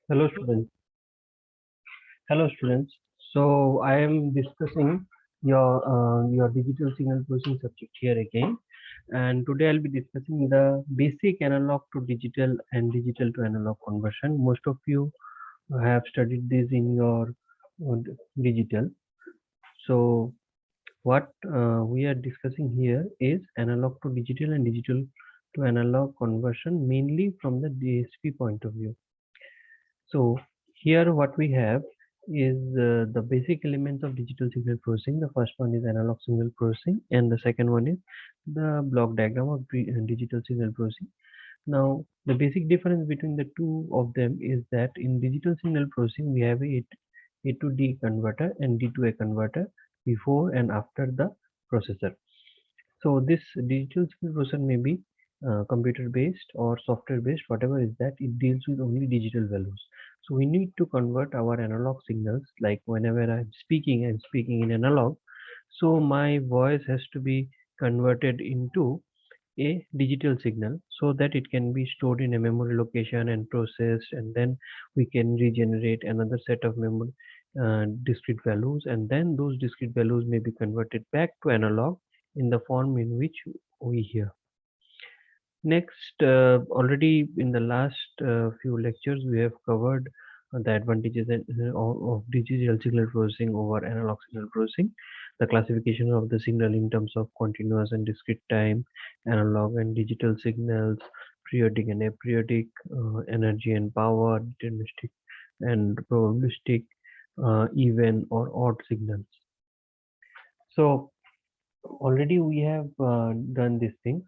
Hello students. Hello students. So I am discussing your digital signal processing subject here again, and today I'll be discussing the basic analog to digital and digital to analog conversion. Most of you have studied this in your digital. So what we are discussing here is analog to digital and digital to analog conversion, mainly from the DSP point of view. So here what we have is the basic elements of digital signal processing. The first one is analog signal processing, and the second one is the block diagram of digital signal processing. Now, the basic difference between the two of them is that in digital signal processing, we have A to D converter and D to A converter before and after the processor. So this digital signal processor may be computer based or software based, whatever is that, it deals with only digital values. So we need to convert our analog signals, like whenever I'm speaking in analog. So my voice has to be converted into a digital signal so that it can be stored in a memory location and processed, and then we can regenerate another set of memory discrete values, and then those discrete values may be converted back to analog in the form in which we hear. Next, already in the last few lectures, we have covered the advantages of digital signal processing over analog signal processing, the classification of the signal in terms of continuous and discrete time, analog and digital signals, periodic and aperiodic, energy and power, deterministic and probabilistic, even or odd signals. So already we have done these things.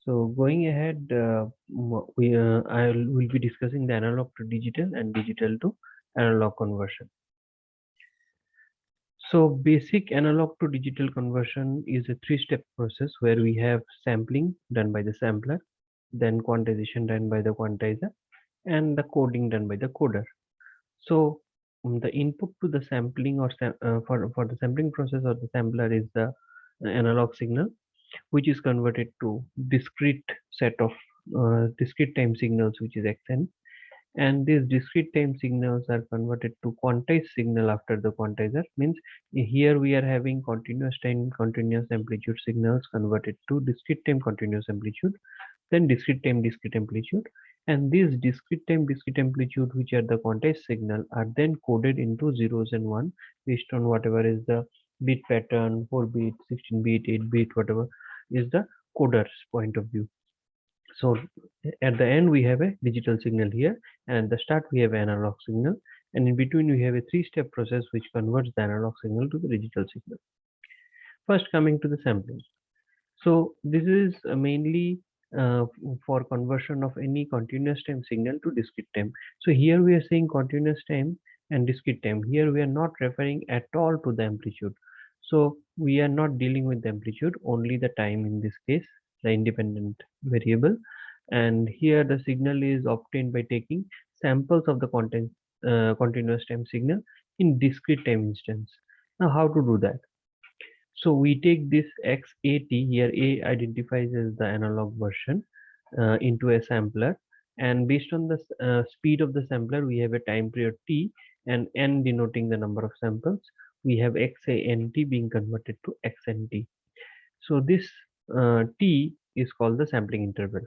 So going ahead, I will be discussing the analog to digital and digital to analog conversion. So basic analog to digital conversion is a three-step process where we have sampling done by the sampler, then quantization done by the quantizer, and the coding done by the coder. So the input to the sampling or for the sampling process or the sampler is the analog signal, which is converted to discrete set of discrete time signals, which is xn, and these discrete time signals are converted to quantized signal after the quantizer. Means here we are having continuous time continuous amplitude signals converted to discrete time continuous amplitude, then discrete time discrete amplitude, and these discrete time discrete amplitude, which are the quantized signal, are then coded into zeros and one based on whatever is the bit pattern, 4 bit, 16 bit, 8 bit, whatever is the coder's point of view. So at the end we have a digital signal here, and at the start we have an analog signal, and in between we have a three-step process which converts the analog signal to the digital signal. First, coming to the sampling. So this is mainly for conversion of any continuous time signal to discrete time. So here we are saying continuous time and discrete time. Here we are not referring at all to the amplitude. So we are not dealing with the amplitude, only the time in this case, the independent variable. And here the signal is obtained by taking samples of the continuous time signal in discrete time instance. Now how to do that? So we take this XAT, here A identifies as the analog version, into a sampler, and based on the speed of the sampler we have a time period T, and N denoting the number of samples. We have XANT being converted to XNT. So this T is called the sampling interval.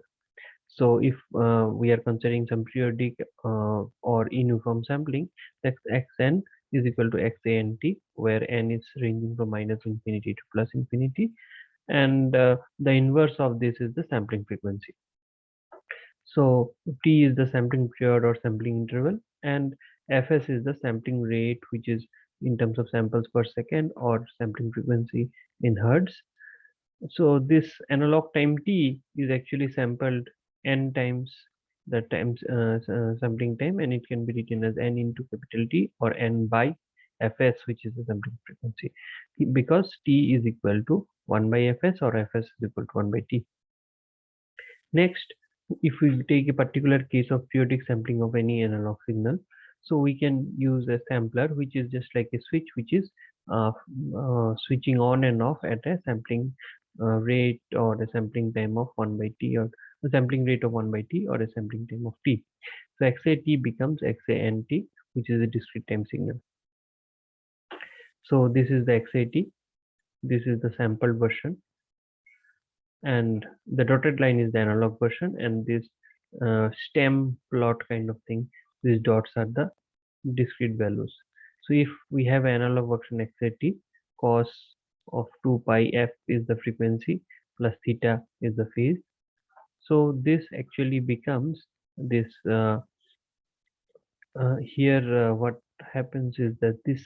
So if we are considering some periodic or uniform sampling, that's xn is equal to xant, where n is ranging from minus infinity to plus infinity, and the inverse of this is the sampling frequency. So t is the sampling period or sampling interval, and fs is the sampling rate, which is in terms of samples per second, or sampling frequency in hertz. So this analog time t is actually sampled n times the times sampling time, and it can be written as n into capital T or n by fs, which is the sampling frequency, because t is equal to 1 by fs or fs is equal to 1 by t. Next, if we take a particular case of periodic sampling of any analog signal, so we can use a sampler, which is just like a switch, which is switching on and off at a sampling rate or a sampling time of 1 by t or a sampling rate of 1 by t or a sampling time of t. So XAT becomes XANT, which is a discrete time signal. So this is the XAT, this is the sampled version, and the dotted line is the analog version, and this stem plot kind of thing, these dots are the discrete values. So if we have analog version XAT, cos of 2 pi f is the frequency plus theta is the phase. So this actually becomes this here what happens is that this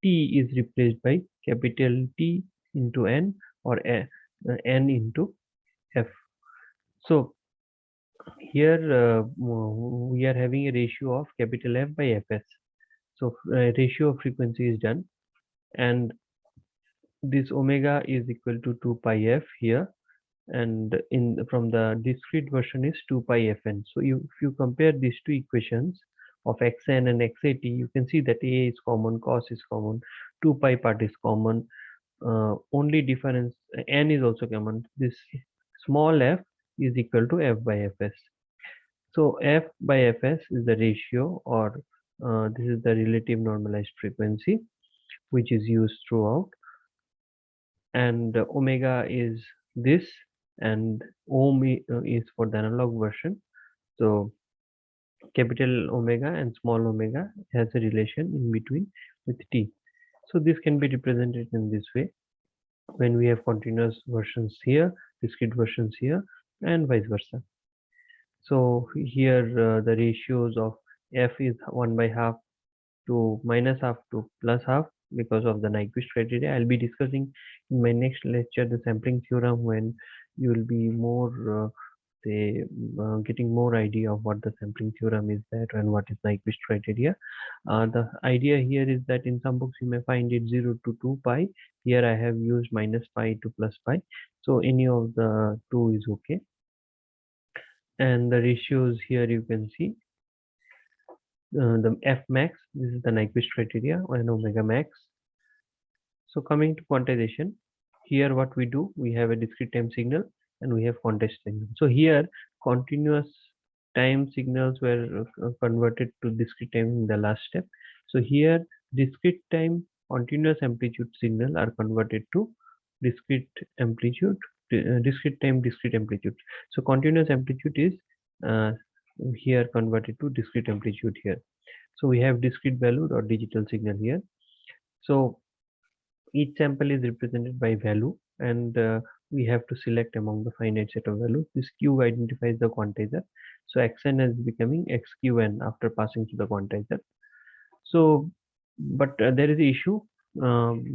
t is replaced by capital T into n or n into f. So here we are having a ratio of capital F by Fs. So ratio of frequency is done, and this omega is equal to 2 pi f here, and in from the discrete version is 2 pi fn. So if you compare these two equations of xn and xat, you can see that a is common, cos is common, 2 pi part is common, only difference n is also common. This small f is equal to f by fs. So f by fs is the ratio, or this is the relative normalized frequency which is used throughout, and omega is this, and ohm is for the analog version. So capital omega and small omega has a relation in between with t. So this can be represented in this way when we have continuous versions here, discrete versions here, and vice versa. So here the ratios of f is 1 by half to minus half to plus half because of the Nyquist criteria. I'll be discussing in my next lecture the sampling theorem, when you will be more getting more idea of what the sampling theorem is that and what is Nyquist criteria. The idea here is that in some books you may find it 0 to 2 pi. Here I have used minus pi to plus pi. So any of the two is okay. And the ratios here you can see the f max, this is the Nyquist criteria, and omega max. So coming to quantization, here what we do, we have a discrete time signal and we have quantized signal. So here continuous time signals were converted to discrete time in the last step. So here discrete time continuous amplitude signal are converted to discrete amplitude, discrete time discrete amplitude. So continuous amplitude is here converted to discrete amplitude here. So we have discrete value or digital signal here. So each sample is represented by value, and we have to select among the finite set of values. This q identifies the quantizer. So xn is becoming xqn after passing to the quantizer. So but there is an issue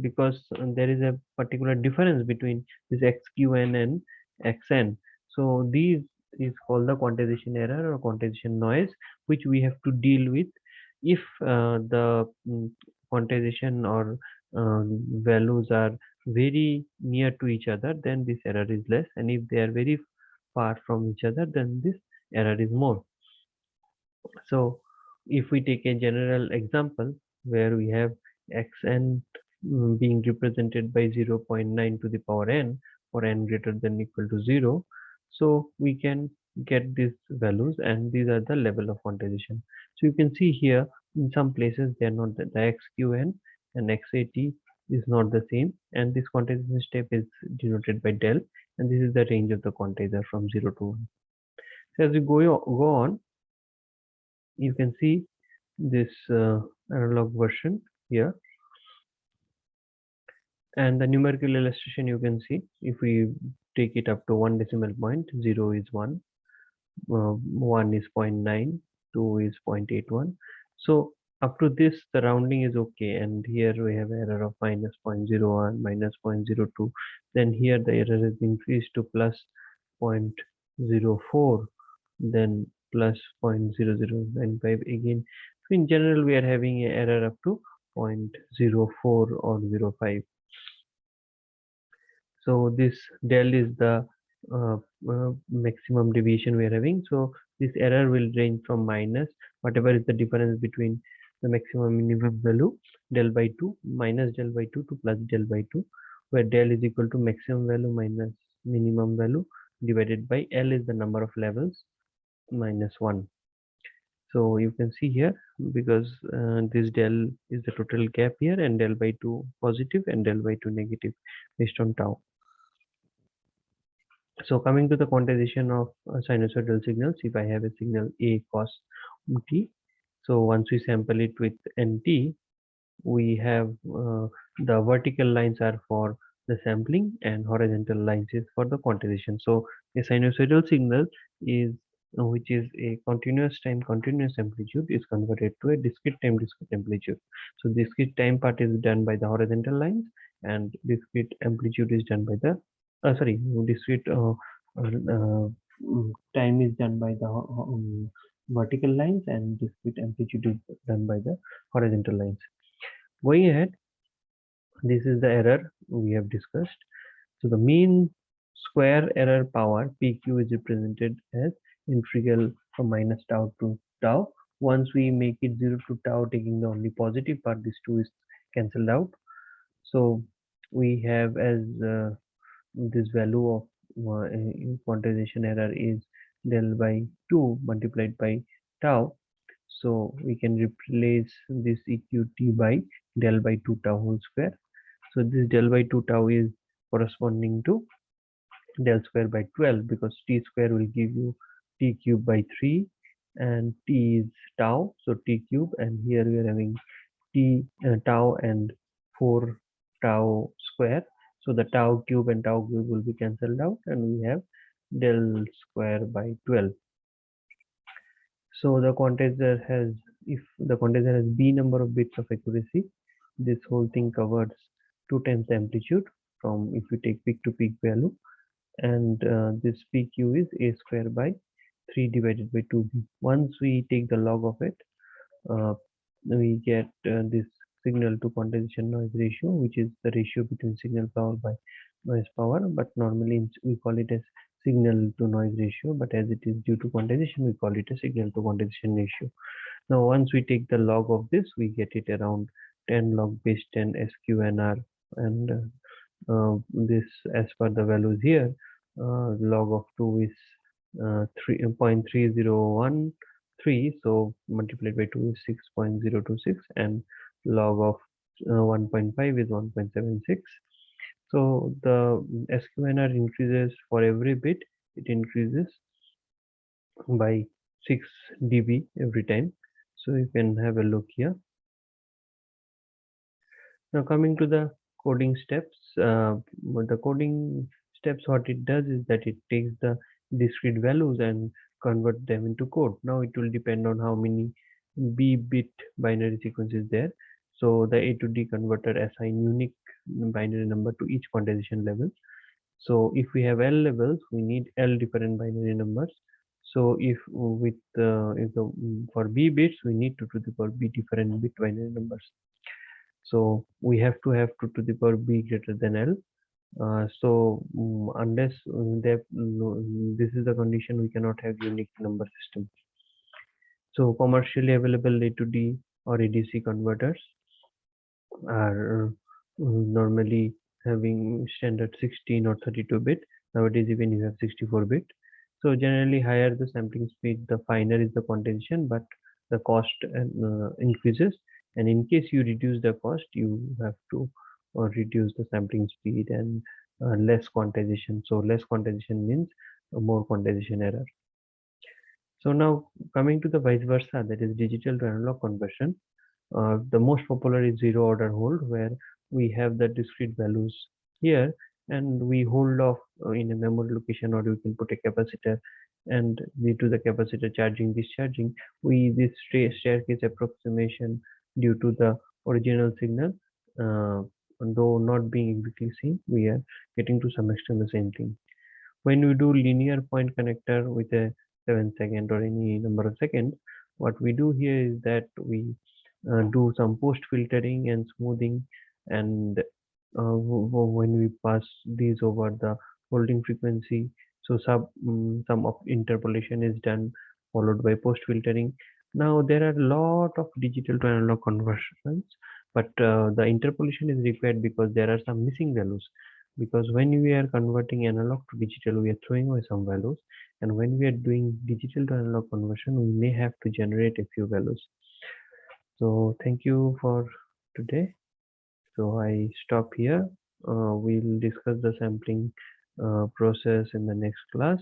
because there is a particular difference between this xqn and xn. So these is called the quantization error or quantization noise, which we have to deal with if the quantization or values are very near to each other, then this error is less, and if they are very far from each other, then this error is more. So if we take a general example where we have xn being represented by 0.9 to the power n for n greater than equal to 0, so we can get these values, and these are the level of quantization. So you can see here in some places they are not, the xqn and xat is not the same, and this quantization step is denoted by del, and this is the range of the quantizer from 0 to 1. So as we go on, you can see this analog version here, and the numerical illustration you can see, if we take it up to 1 decimal point, 0 is 1, 1 is 0.9, 2 is 0.81. So up to this the rounding is okay, and here we have error of minus 0.01, minus 0.02, then here the error is increased to plus 0.04, then plus 0.0095 again. So in general we are having an error up to 0.04 or 0.05. So this del is the maximum deviation we are having. So this error will range from minus whatever is the difference between the maximum minimum value del by 2 minus del by 2 to plus del by 2, where del is equal to maximum value minus minimum value divided by L is the number of levels minus 1. So you can see here, because this del is the total gap here, and del by 2 positive and del by 2 negative based on tau. So coming to the quantization of sinusoidal signals, if I have a signal A cos t, so once we sample it with nt, we have the vertical lines are for the sampling and horizontal lines is for the quantization. So a sinusoidal signal is which is a continuous time continuous amplitude is converted to a discrete time discrete amplitude. So discrete time part is done by the horizontal lines, and discrete amplitude is done by the discrete time is done by the vertical lines, and discrete amplitude is done by the horizontal lines. Going ahead, this is the error we have discussed. So the mean square error power PQ is represented as integral from minus tau to tau. Once we make it 0 to tau, taking the only positive part, this 2 is cancelled out. So we have as this value of quantization error is del by 2 multiplied by tau. So we can replace this EQT by del by 2 tau whole square. So this del by 2 tau is corresponding to del square by 12, because t square will give you t cube by 3, and t is tau, so t cube, and here we are having t tau and 4 tau square. So the tau cube and tau cube will be cancelled out, and we have del square by 12. So the quantizer has, if the quantizer has b number of bits of accuracy, this whole thing covers 2 times the amplitude from, if you take peak to peak value, and this PQ is a square by 3 divided by 2b. Once we take the log of it, we get this signal to quantization noise ratio, which is the ratio between signal power by noise power, but normally we call it as signal to noise ratio, but as it is due to quantization, we call it a signal to quantization ratio. Now once we take the log of this, we get it around 10 log base 10 SQNR, and this, as per the values here, log of 2 is 0.3013, so multiplied by 2 is 6.026, and log of 1.5 is 1.76. So the SQNR increases for every bit, it increases by 6 dB every time. So you can have a look here. Now coming to the coding steps, the coding steps, what it does is that it takes the discrete values and convert them into code. Now it will depend on how many b-bit binary sequence is there. So the A to D converter assign unique binary number to each quantization level. So if we have L levels, we need L different binary numbers. So if with for b bits, we need 2 to the power b different bit binary numbers. So we have to have 2 to the power b greater than L. Unless this is the condition, we cannot have unique number system. So commercially available A to D or ADC converters are normally having standard 16 or 32 bit. Nowadays even you have 64 bit. So generally higher the sampling speed, the finer is the quantization, but the cost increases, and in case you reduce the cost, you have to reduce the sampling speed and less quantization. So less quantization means more quantization error. So now coming to the vice versa, that is digital to analog conversion. The most popular is zero order hold, where we have the discrete values here, and we hold off in a memory location, or you can put a capacitor, and due to the capacitor charging discharging, this staircase approximation due to the original signal, though not being exactly seen, we are getting to some extent the same thing. When we do linear point connector with a 7-second or any number of seconds, what we do here is that we do some post filtering and smoothing, and when we pass these over the holding frequency, so some of interpolation is done, followed by post filtering. Now there are a lot of digital to analog conversions, but the interpolation is required because there are some missing values. because when we are converting analog to digital, we are throwing away some values, and when we are doing digital to analog conversion, we may have to generate a few values. So thank you for today. So I stop here. We'll discuss the sampling process in the next class.